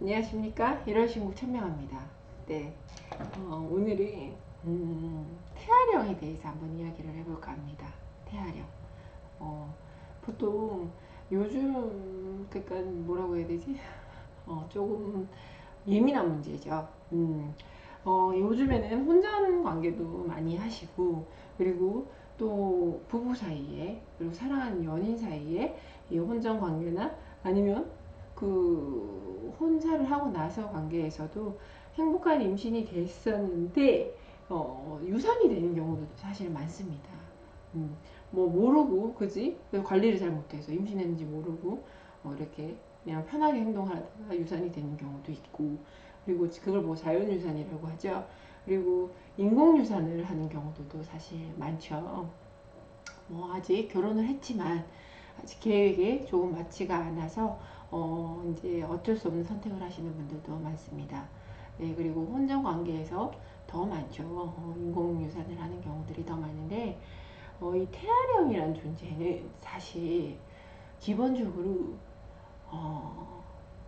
안녕하십니까. 1월 신국 천명합니다. 네, 오늘은 태아령에 대해서 한번 이야기를 해볼까 합니다. 태아령. 보통 요즘 그러니까 뭐라고 해야 되지? 조금 예민한 문제죠. 요즘에는 혼전 관계도 많이 하시고, 그리고 또 부부 사이에, 그리고 사랑하는 연인 사이에 이 혼전 관계나 아니면 그 혼사를 하고 나서 관계에서도 행복한 임신이 됐었는데 유산이 되는 경우도 사실 많습니다. 음, 뭐 모르고 그지? 관리를 잘못해서 임신했는지 모르고 이렇게 그냥 편하게 행동하다가 유산이 되는 경우도 있고, 그리고 그걸 뭐 자연유산이라고 하죠. 그리고 인공유산을 하는 경우도 사실 많죠. 뭐 아직 결혼을 했지만 아직 계획에 조금 맞지가 않아서 이제 어쩔 수 없는 선택을 하시는 분들도 많습니다. 네, 그리고 혼전 관계에서 더 많죠. 인공유산을 하는 경우들이 더 많은데 이 태아령이란 존재는 사실 기본적으로 어,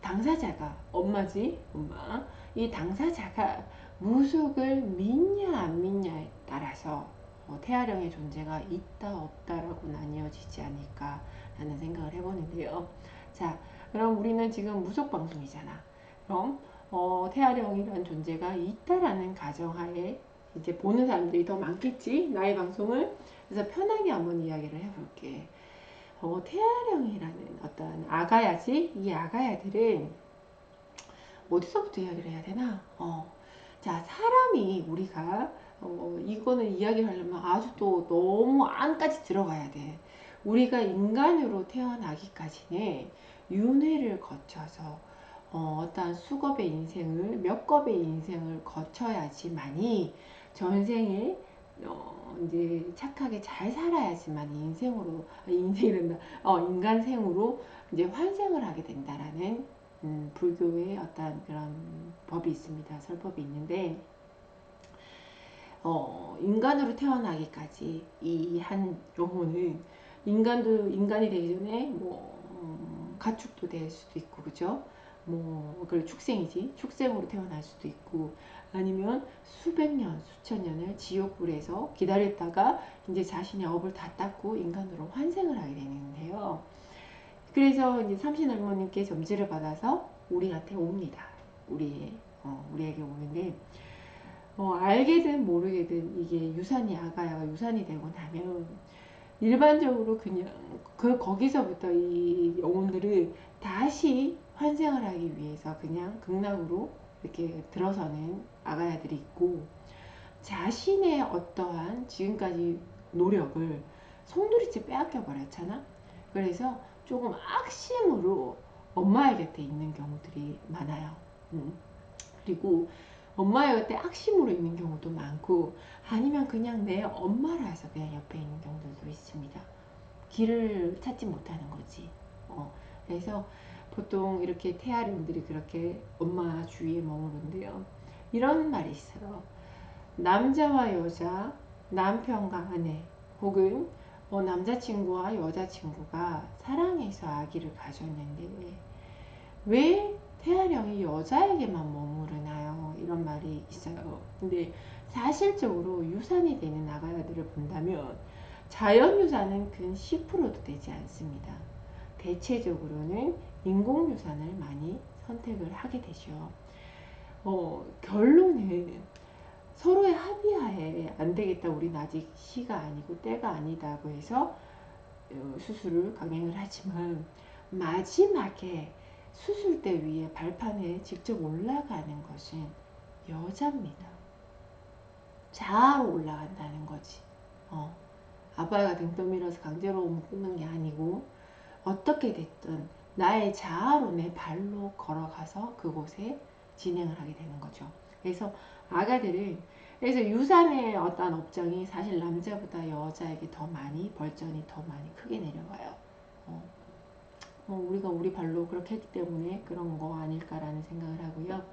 당사자가 엄마지, 엄마. 이 당사자가 무속을 믿냐 안 믿냐에 따라서 태아령의 존재가 있다 없다라고 나뉘어지지 않을까라는 생각을 해보는데요. 자, 그럼 우리는 지금 무속 방송이잖아. 그럼 태아령이란 존재가 있다라는 가정하에 이제 보는 사람들이 더 많겠지, 나의 방송을. 그래서 편하게 한번 이야기를 해볼게. 태아령이라는 어떤 아가야지, 이 아가야들은 어디서부터 이야기를 해야 되나? 자, 사람이 우리가 이거는 이야기를 하려면 아주 또 너무 안까지 들어가야 돼. 우리가 인간으로 태어나기까지는 윤회를 거쳐서 어떠한 수겁의 인생을 몇 겁의 인생을 거쳐야지만이 전생에 이제 착하게 잘 살아야지만 인생으로 인생이란다 인간생으로 이제 환생을 하게 된다라는 불교의 어떤 그런 법이 있습니다. 설법이 있는데 인간으로 태어나기까지 이 한 영혼은 인간이 되기 전에 뭐 가축도 될 수도 있고 그죠? 뭐 그래 축생이지 축생으로 태어날 수도 있고 아니면 수백 년 수천 년을 지옥불에서 기다렸다가 이제 자신의 업을 다 닦고 인간으로 환생을 하게 되는데요. 그래서 이제 삼신 할머님께 점지를 받아서 우리한테 옵니다. 우리에게 오는데 알게든 모르게든 이게 유산이 아가야가 유산이 되고 나면 일반적으로 그냥 거기서부터 이 영혼들은 다시 환생을 하기 위해서 그냥 극락으로 이렇게 들어서는 아가야들이 있고, 자신의 어떠한 지금까지 노력을 송두리째 빼앗겨 버렸잖아. 그래서 조금 악심으로 엄마의 곁에 있는 경우들이 많아요. 그리고 엄마의 곁에 악심으로 있는 경우도 많고, 아니면 그냥 내 엄마라서 그냥 옆에 있는 경우들도 있습니다. 길을 찾지 못하는 거지. 그래서 보통 이렇게 태아령들이 그렇게 엄마 주위에 머무른데요. 이런 말이 있어요. 남자와 여자, 남편과 아내, 혹은 남자친구와 여자친구가 사랑해서 아기를 가졌는데 왜 태아령이 여자에게만 머무르나요? 이런 말이 있어요. 근데 사실적으로 유산이 되는 아가야들을 본다면 자연유산은 근 10%도 되지 않습니다. 대체적으로는 인공유산을 많이 선택을 하게 되죠. 결론은 서로의 합의하에 안 되겠다. 우리는 아직 시가 아니고 때가 아니다고 해서 수술을 강행을 하지만 마지막에 수술대 위에 발판에 직접 올라가는 것은 여자입니다. 자아로 올라간다는 거지. 아빠가 등 떠밀어서 강제로 묶는 게 아니고 어떻게 됐든 나의 자아로 내 발로 걸어가서 그곳에 진행을 하게 되는 거죠. 그래서 아가들은 그래서 유산의 어떤 업장이 사실 남자보다 여자에게 더 많이 벌전이 더 많이 크게 내려와요. 우리가 우리 발로 그렇게 했기 때문에 그런 거 아닐까라는 생각을 하고요.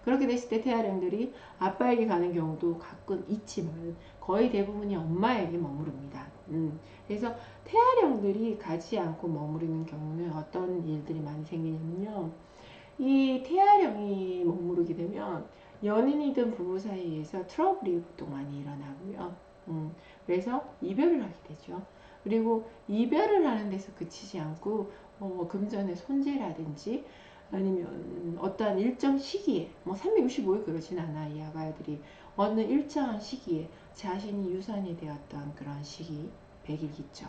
그렇게 됐을 때 태아령들이 아빠에게 가는 경우도 가끔 있지만 거의 대부분이 엄마에게 머무릅니다. 그래서 태아령들이 가지 않고 머무르는 경우는 어떤 일들이 많이 생기냐면요. 이 태아령이 머무르게 되면 연인이든 부부 사이에서 트러블이 보통 많이 일어나고요. 그래서 이별을 하게 되죠. 그리고 이별을 하는 데서 그치지 않고 금전의 손재라든지 아니면 어떠한 일정 시기에 365일 그러진 않아. 이 아가야들이 어느 일정한 시기에 자신이 유산이 되었던 그런 시기 100일기죠.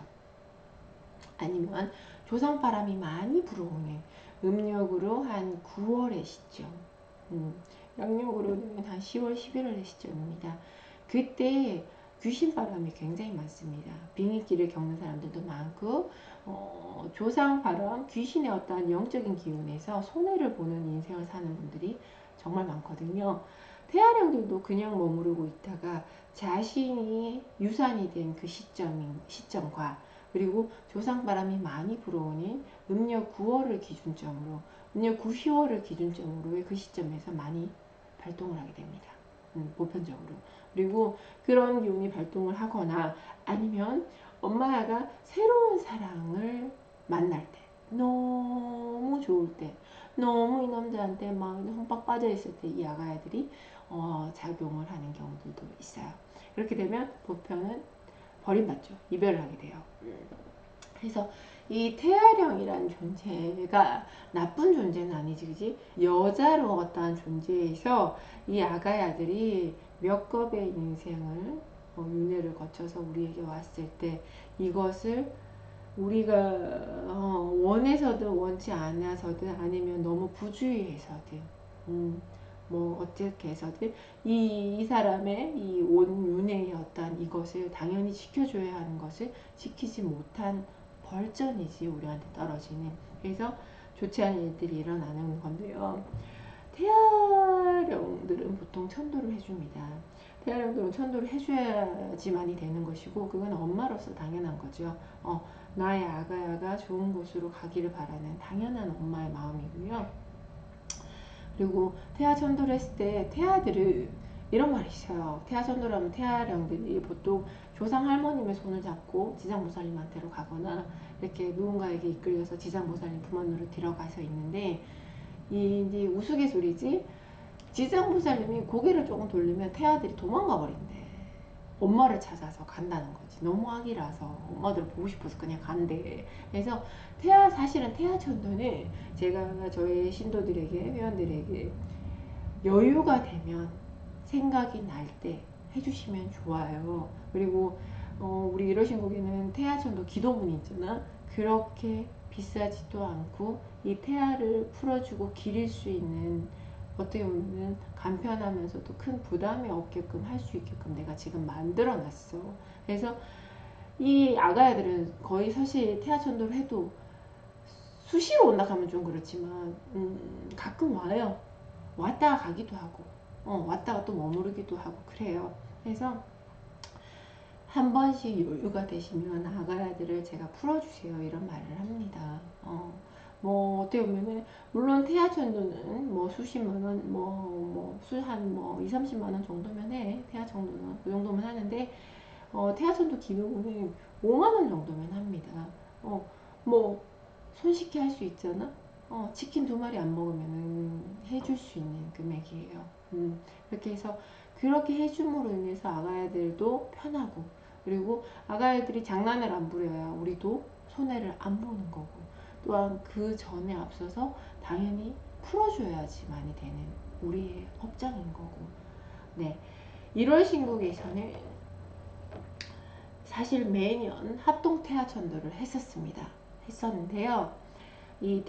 아니면 조상바람이 많이 불어오는 음력으로 한 9월의 시점, 양력으로는 한 10월, 11월의 시점입니다. 그때 귀신바람이 굉장히 많습니다. 빙의기를 겪는 사람들도 많고 조상바람, 귀신의 어떠한 영적인 기운에서 손해를 보는 인생을 사는 분들이 정말 많거든요. 태아령들도 그냥 머무르고 있다가 자신이 유산이 된 그 시점과 그리고 조상바람이 많이 불어오는 음력 9월을 기준점으로 음력 9, 10월을 기준점으로 그 시점에서 많이 발동을 하게 됩니다. 보편적으로. 그리고 그런 기운이 발동을 하거나 아니면 엄마가 새로운 사랑을 만날 때 너무 좋을 때 너무 이 남자한테 막 흠뻑 빠져 있을 때 이 아가야들이 작용을 하는 경우들도 있어요. 그렇게 되면 보편은 버림받죠. 이별을 하게 돼요. 그래서 이 태아령이라는 존재가 나쁜 존재는 아니지, 그지? 여자로 어떠한 존재에서 이 아가야들이 몇 겁의 인생을 윤회를 거쳐서 우리에게 왔을 때 이것을 우리가 원해서든 원치 않아서든 아니면 너무 부주의해서든 어떻게 해서든 이 사람의 이 온윤회의 어떠한 이것을 당연히 지켜줘야 하는 것을 지키지 못한 벌전이지 우리한테 떨어지는. 그래서 좋지 않은 일들이 일어나는 건데요. 태아령들은 보통 천도를 해줍니다. 태아령들은 천도를 해줘야지만이 되는 것이고 그건 엄마로서 당연한 거죠. 나의 아가야가 좋은 곳으로 가기를 바라는 당연한 엄마의 마음이고요. 그리고 태아 천도를 했을 때 태아들은 이런 말이 있어요. 태아 천도를 하면 태아령들이 보통 조상 할머님의 손을 잡고 지장보살님한테로 가거나 이렇게 누군가에게 이끌려서 지장보살님 품안으로 들어가서 있는데 이제 우스갯소리지 지장보살님이 고개를 조금 돌리면 태아들이 도망가 버린대. 엄마를 찾아서 간다는 거지. 너무 아기라서 엄마들 보고 싶어서 그냥 간대. 그래서 사실은 태아 천도는 제가 저희 신도들에게 회원들에게 여유가 되면 생각이 날 때 해주시면 좋아요. 그리고 우리 이러신국에는 태아천도 기도문이 있잖아. 그렇게 비싸지도 않고 이 태아를 풀어주고 기릴 수 있는 어떻게 보면 간편하면서도 큰 부담이 없게끔 할 수 있게끔 내가 지금 만들어 놨어. 그래서 이 아가야들은 거의 사실 태아천도를 해도 수시로 온다 하면 좀 그렇지만 가끔 와요. 왔다가 가기도 하고 왔다가 또 머무르기도 하고 그래요. 그래서 한 번씩 여유가 되시면 아가야들을 제가 풀어주세요 이런 말을 합니다. 어떻게 보면은 물론 태아천도는 수십만원 한 2, 30만원 정도면 해. 태아 정도는 그 정도면 하는데 태아천도 기능은 5만원 정도면 합니다. 뭐 손쉽게 할 수 있잖아. 치킨 2마리 안 먹으면 해줄 수 있는 금액이에요. 그렇게 해서 그렇게 해줌으로 인해서 아가야들도 편하고 그리고 아가야들이 장난을 안 부려야 우리도 손해를 안 보는 거고 또한 그 전에 앞서서 당연히 풀어줘야지만이 되는 우리의 업장인 거고. 네, 1월 신국에서는 사실 매년 합동태아천도를 했었는데요. 이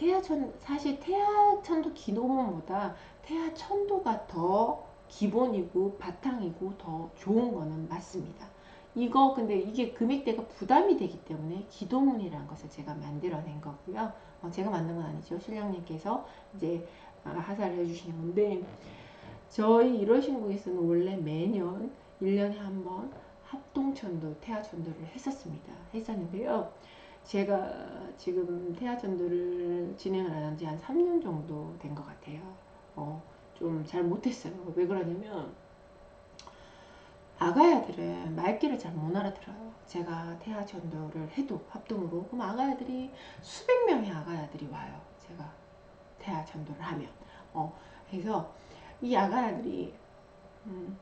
사실 태아천도 기도문보다 태아천도가 더 기본이고 바탕이고 더 좋은 거는 맞습니다. 근데 이게 금액대가 부담이 되기 때문에 기도문이라는 것을 제가 만들어낸 거고요. 제가 만든 건 아니죠. 신령님께서 이제 하사를 해주시는 건데 저희 일월신국에서는 원래 매년 1년에 한 번 합동천도, 태아천도를 했었는데요. 제가 지금 태아천도를 진행을 안 한 지 한 3년 정도 된 것 같아요. 좀 잘 못했어요. 왜 그러냐면 아가야들은 말귀를 잘 못 알아들어요. 제가 태아천도를 해도 합동으로 그럼 아가야들이 수백 명의 아가야들이 와요. 제가 태아천도를 하면 그래서 이 아가야들이 음,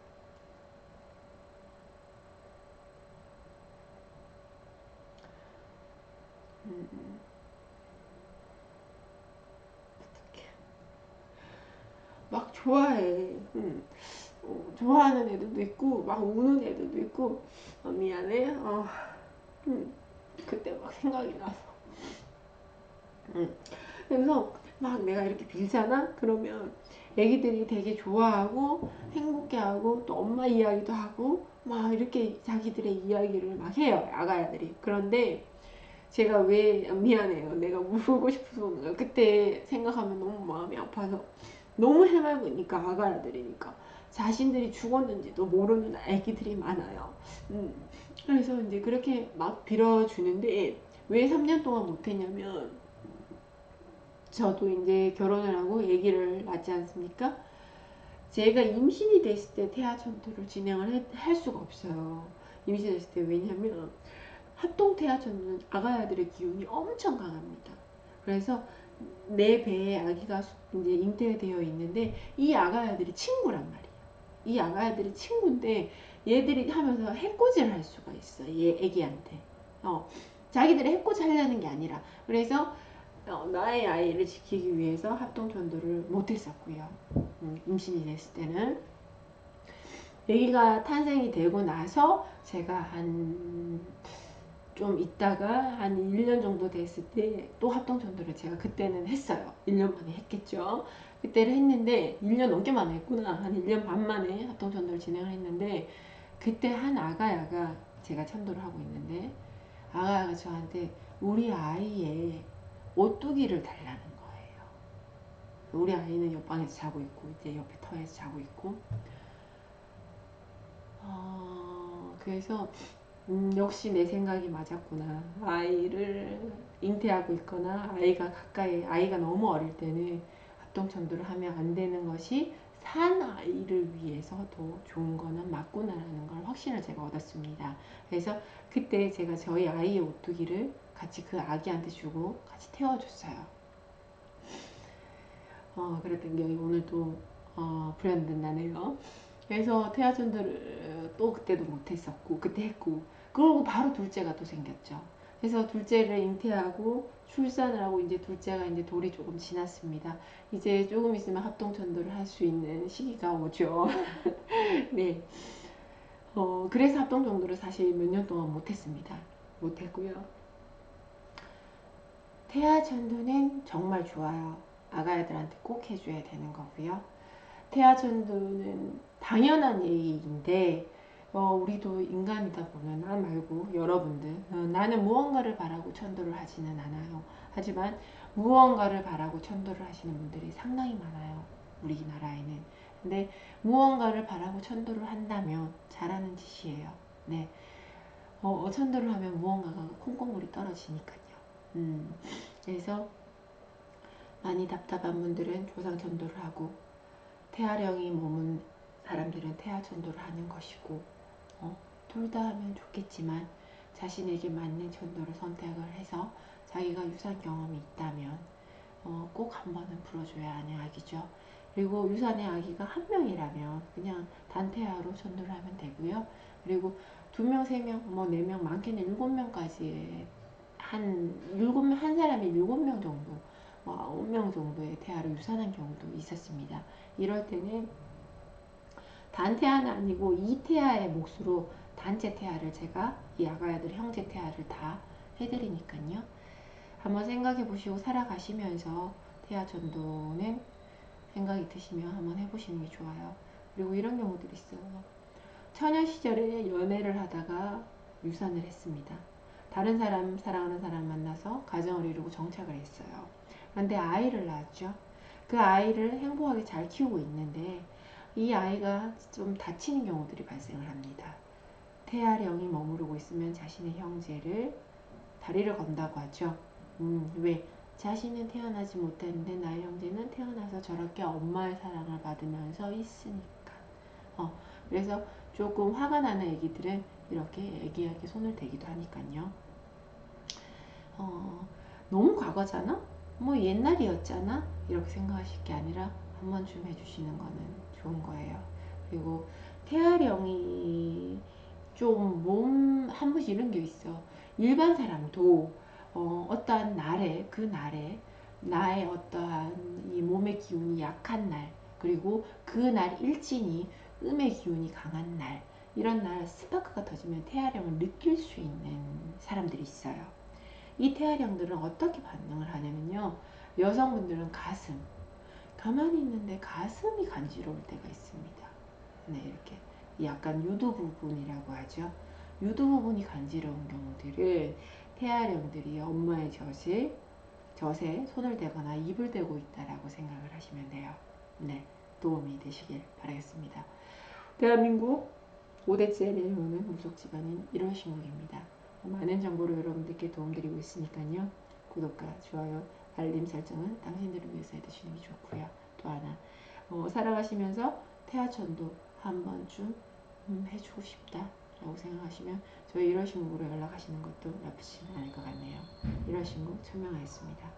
막 좋아해. 좋아하는 애들도 있고 막 우는 애들도 있고. 미안해. 그때 막 생각이 나서. 음. 그래서 막 내가 이렇게 빌잖아. 그러면 애기들이 되게 좋아하고 행복해하고 또 엄마 이야기도 하고 막 이렇게 자기들의 이야기를 막 해요. 아가야들이. 그런데 제가 왜 미안해요. 내가 울고 싶어서 오는 거야. 그때 생각하면 너무 마음이 아파서 너무 해맑으니까 아가야들이니까 자신들이 죽었는지도 모르는 아기들이 많아요. 그래서 이제 그렇게 막 빌어주는데 왜 3년 동안 못했냐면 저도 이제 결혼을 하고 아기를 낳지 않습니까? 제가 임신이 됐을 때 태아 전도를 진행을 할 수가 없어요. 임신했을 때 왜냐면 합동 태아 전도는 아가야들의 기운이 엄청 강합니다. 그래서 내 배에 아기가 이제 잉태되어 있는데 이 아가야들이 친구란 말이에요. 이 아가야들이 친구인데 얘들이 하면서 해코지를 할 수가 있어. 얘 애기한테. 자기들이 해코지 하려는 게 아니라 그래서 나의 아이를 지키기 위해서 합동 전도를 못했었고요. 임신이 됐을 때는 아기가 탄생이 되고 나서 제가 한 좀 있다가 한 1년 정도 됐을 때 또 합동 전도를 제가 그때는 했어요. 1년 만에 했겠죠. 그때를 했는데 1년 넘게 만에 했구나. 한 1년 반 만에 합동 전도를 진행을 했는데 그때 한 아가야가 제가 참도를 하고 있는데 아가야가 저한테 우리 아이의 오뚜기를 달라는 거예요. 우리 아이는 옆방에서 자고 있고 이제 옆에 터에서 자고 있고 그래서 역시 내 생각이 맞았구나. 아이를 잉태하고 있거나 아이가 가까이 아이가 너무 어릴 때는 합동천도를 하면 안 되는 것이 산 아이를 위해서 더 좋은 거는 맞구나라는 걸 확신을 제가 얻었습니다. 그래서 그때 제가 저희 아이의 오뚜기를 같이 그 아기한테 주고 같이 태워줬어요. 그랬던 게 오늘 또 불현듯 나네요. 그래서 태아전도를 또 그때도 못했었고 그때 했고 그러고 바로 둘째가 또 생겼죠. 그래서 둘째를 잉태하고 출산을 하고 이제 둘째가 이제 돌이 조금 지났습니다. 이제 조금 있으면 합동전도를 할 수 있는 시기가 오죠. 네. 그래서 합동전도를 사실 몇 년 동안 못했습니다. 못했고요. 태아전도는 정말 좋아요. 아가애들한테 꼭 해줘야 되는 거고요. 태아전도는 당연한 얘기인데 우리도 인간이다 보면 나 말고 여러분들 나는 무언가를 바라고 천도를 하지는 않아요. 하지만 무언가를 바라고 천도를 하시는 분들이 상당히 많아요. 우리나라에는. 근데 무언가를 바라고 천도를 한다면 잘하는 짓이에요. 네. 천도를 하면 무언가가 콩고물이 떨어지니까요. 그래서 많이 답답한 분들은 조상 천도를 하고 태아령이 머문 사람들은 태아 전도를 하는 것이고 둘 다 하면 좋겠지만 자신에게 맞는 전도를 선택을 해서 자기가 유산 경험이 있다면 꼭 한 번은 불어줘야 하는 아기죠. 그리고 유산의 아기가 한 명이라면 그냥 단태아로 전도를 하면 되고요. 그리고 두 명, 세 명, 뭐 네 명, 많게는 7명까지 한 사람이 7명 정도, 뭐 9명 정도의 태아를 유산한 경우도 있었습니다. 이럴 때는 단태아는 아니고 이태아의 몫으로 단체 태아를 제가 이 아가야들 형제 태아를 다 해드리니까요. 한번 생각해 보시고 살아가시면서 태아 전도는 생각이 드시면 한번 해보시는 게 좋아요. 그리고 이런 경우들이 있어요. 처녀 시절에 연애를 하다가 유산을 했습니다. 다른 사람, 사랑하는 사람 만나서 가정을 이루고 정착을 했어요. 그런데 아이를 낳았죠. 그 아이를 행복하게 잘 키우고 있는데 이 아이가 좀 다치는 경우들이 발생을 합니다. 태아령이 머무르고 있으면 자신의 형제를 다리를 건다고 하죠. 왜? 자신은 태어나지 못했는데 나의 형제는 태어나서 저렇게 엄마의 사랑을 받으면서 있으니까. 그래서 조금 화가 나는 애기들은 이렇게 애기에게 손을 대기도 하니까요. 너무 과거잖아? 뭐 옛날이었잖아? 이렇게 생각하실 게 아니라 한 번쯤 해주시는 거는 좋은 거예요. 그리고 태아령이 좀 몸 한 번씩 이런 게 있어. 일반 사람도 어떠한 날에 그 날에 나의 어떠한 이 몸의 기운이 약한 날, 그리고 그 날 일진이 음의 기운이 강한 날, 이런 날 스파크가 터지면 태아령을 느낄 수 있는 사람들이 있어요. 이 태아령들은 어떻게 반응을 하냐면요. 여성분들은 가슴, 가만히 있는데 가슴이 간지러울 때가 있습니다. 네, 이렇게 약간 유두 부분이라고 하죠. 유두 부분이 간지러운 경우들은 태아령들이 엄마의 젖에 손을 대거나 입을 대고 있다라고 생각을 하시면 돼요. 네, 도움이 되시길 바라겠습니다. 대한민국 5대째 내려오는 무속 집안인 1월 신국입니다. 많은 정보를 여러분들께 도움드리고 있으니까요. 구독과 좋아요, 알림 설정은 당신들을 위해서 해두시는 게 좋고요. 또 하나, 살아가시면서 태아천도 한 번쯤 해주고 싶다라고 생각하시면 저희 1월 신국으로 연락하시는 것도 나쁘지 않을 것 같네요. 1월 신국 천명하였습니다.